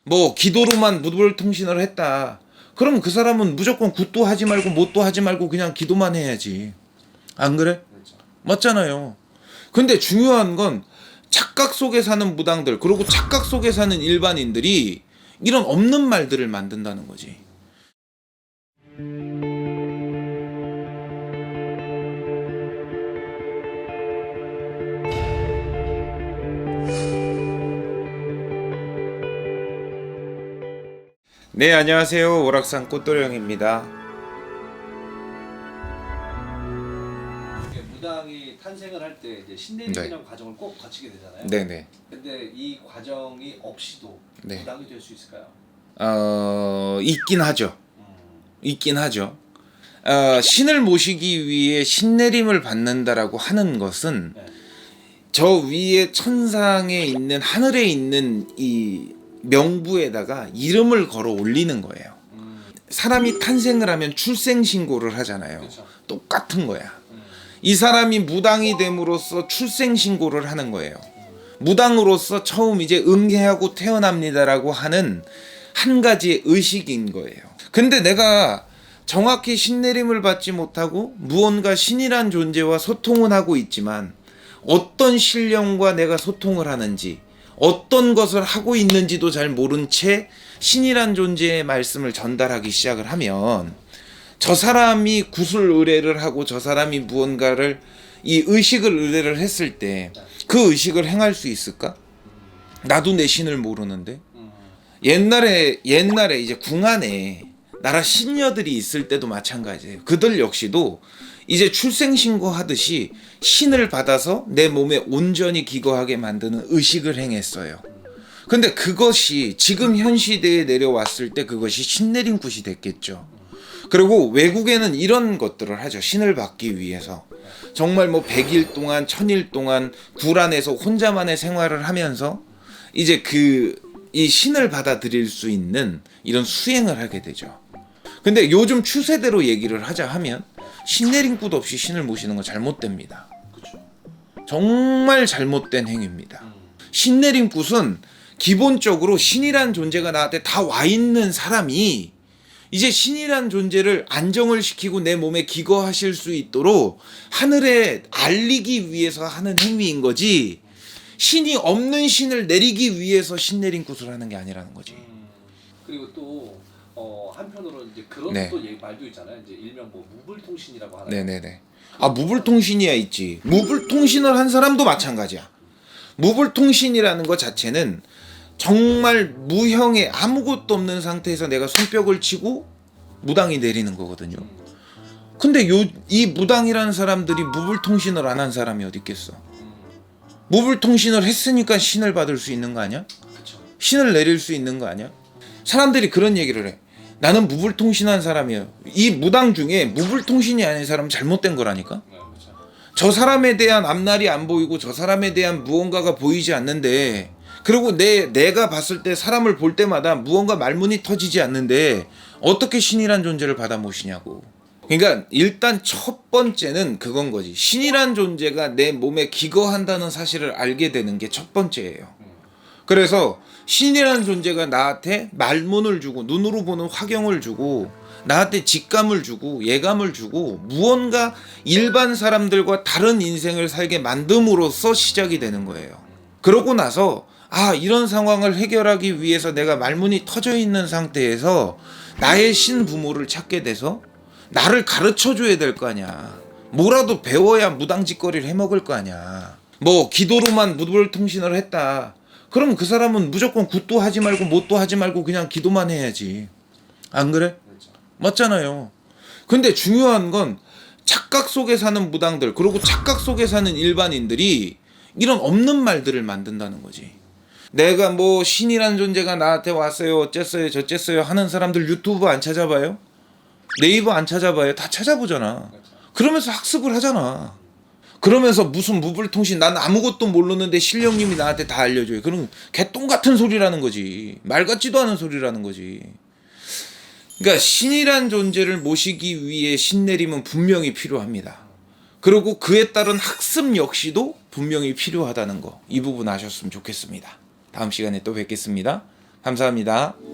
뭐 기도로만 무불통신을 했다. 그럼 그 사람은 무조건 굿도 하지 말고 못도 하지 말고 그냥 기도만 해야지. 안 그래? 맞잖아요. 근데 중요한 건 착각 속에 사는 무당들, 그리고 착각 속에 사는 일반인들이 이런 없는 말들을 만든다는 거지. 네, 안녕하세요. 오락산 꽃도령입니다. 무당이 탄생을 할 때 이제 신내림이라는 과정을 꼭 거치게 되잖아요. 네네. 근데 이 과정이 없이도 네. 무당이 될 수 있을까요? 있긴 하죠. 있긴 하죠. 신을 모시기 위해 신내림을 받는다라고 하는 것은 네. 저 위에 천상에 있는 하늘에 있는 이 명부에다가 이름을 걸어 올리는 거예요. 사람이 탄생을 하면 출생 신고를 하잖아요. 그쵸. 똑같은 거야. 이 사람이 무당이 됨으로써 출생 신고를 하는 거예요. 무당으로서 처음 이제 응해하고 태어납니다라고 하는 한 가지의 의식인 거예요. 근데 내가 정확히 신내림을 받지 못하고 무언가 신이란 존재와 소통은 하고 있지만 어떤 신령과 내가 소통을 하는지 어떤 것을 하고 있는지도 잘 모른 채 신이란 존재의 말씀을 전달하기 시작을 하면 저 사람이 구술 의뢰를 하고 저 사람이 무언가를 이 의식을 의뢰를 했을 때 그 의식을 행할 수 있을까? 나도 내 신을 모르는데. 옛날에 이제 궁안에 나라 신녀들이 있을 때도 마찬가지예요. 그들 역시도 이제 출생신고 하듯이 신을 받아서 내 몸에 온전히 기거하게 만드는 의식을 행했어요. 근데 그것이 지금 현 시대에 내려왔을 때 그것이 신내림굿이 됐겠죠. 그리고 외국에는 이런 것들을 하죠. 신을 받기 위해서. 정말 뭐 100일 동안 1000일 동안 굴 안에서 혼자만의 생활을 하면서 이제 이 신을 받아들일 수 있는 이런 수행을 하게 되죠. 근데 요즘 추세대로 얘기를 하자 하면 신내림굿 없이 신을 모시는 건 잘못됩니다. 정말 잘못된 행위입니다. 신내림굿은 기본적으로 신이란 존재가 나한테 다 와 있는 사람이 이제 신이란 존재를 안정을 시키고 내 몸에 기거하실 수 있도록 하늘에 알리기 위해서 하는 행위인 거지, 신이 없는 신을 내리기 위해서 신내림굿을 하는 게 아니라는 거지. 그리고 또 한편으로 이제 그런 네. 또 말도 있잖아요. 이제 일명 뭐 무불통신이라고 하나요? 네네네. 무불통신이야 있지. 무불통신을 한 사람도 마찬가지야. 무불통신이라는 것 자체는 정말 무형의 아무것도 없는 상태에서 내가 손뼉을 치고 무당이 내리는 거거든요. 근데 이 무당이라는 사람들이 무불통신을 안 한 사람이 어디 있겠어. 무불통신을 했으니까 신을 받을 수 있는 거 아니야? 그쵸. 신을 내릴 수 있는 거 아니야? 사람들이 그런 얘기를 해. 나는 무불통신한 사람이에요. 이 무당 중에 무불통신이 아닌 사람은 잘못된 거라니까. 네, 그쵸. 저 사람에 대한 앞날이 안 보이고 저 사람에 대한 무언가가 보이지 않는데, 그리고 내가 봤을 때 사람을 볼 때마다 무언가 말문이 터지지 않는데 어떻게 신이란 존재를 받아 모시냐고. 그러니까 일단 첫 번째는 그건 거지. 신이란 존재가 내 몸에 기거한다는 사실을 알게 되는 게 첫 번째예요. 그래서 신이라는 존재가 나한테 말문을 주고 눈으로 보는 화경을 주고 나한테 직감을 주고 예감을 주고 무언가 일반 사람들과 다른 인생을 살게 만듦으로써 시작이 되는 거예요. 그러고 나서 이런 상황을 해결하기 위해서 내가 말문이 터져 있는 상태에서 나의 신부모를 찾게 돼서 나를 가르쳐 줘야 될 거 아니야. 뭐라도 배워야 무당짓거리를 해먹을 거 아니야. 뭐 기도로만 무불통신을 했다. 그럼 그 사람은 무조건 굿도 하지 말고 못도 하지 말고 그냥 기도만 해야지. 안 그래? 그렇죠. 맞잖아요. 근데 중요한 건 착각 속에 사는 무당들, 그리고 착각 속에 사는 일반인들이 이런 없는 말들을 만든다는 거지. 내가 뭐 신이란 존재가 나한테 왔어요, 어쨌어요, 저쨌어요 하는 사람들 유튜브 안 찾아봐요? 네이버 안 찾아봐요? 다 찾아보잖아. 그러면서 학습을 하잖아. 그러면서 무슨 무불통신, 난 아무것도 모르는데 신령님이 나한테 다 알려줘요. 그럼 개똥 같은 소리라는 거지. 말 같지도 않은 소리라는 거지. 그러니까 신이란 존재를 모시기 위해 신내림은 분명히 필요합니다. 그리고 그에 따른 학습 역시도 분명히 필요하다는 거, 이 부분 아셨으면 좋겠습니다. 다음 시간에 또 뵙겠습니다. 감사합니다.